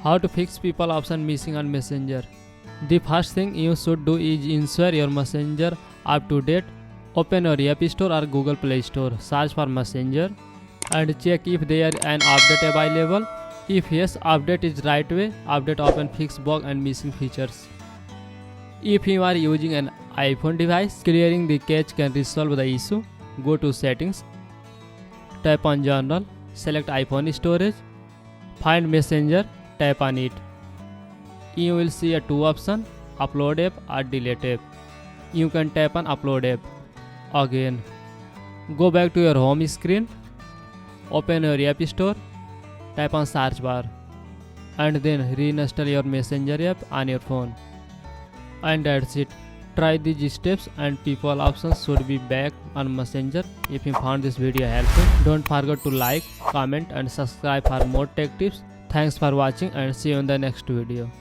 How to fix people option missing on Messenger. The first thing you should do is ensure your Messenger up to date. Open your App Store or Google Play Store, search for Messenger and check if there is an update available. If yes, update is right way, update often fix bug and missing features. If you are using an iPhone device, clearing the cache can resolve the issue. Go to Settings, tap on General, select iPhone Storage, find Messenger, tap on it. You will see a two option, Upload app or Delete app. You can tap on Upload app. Again, go back to your home screen, open your App Store, tap on search bar and then reinstall your Messenger app on your phone. And that's it. Try these steps and people options should be back on Messenger. If you found this video helpful, don't forget to like, comment and subscribe for more tech tips. Thanks for watching and see you in the next video.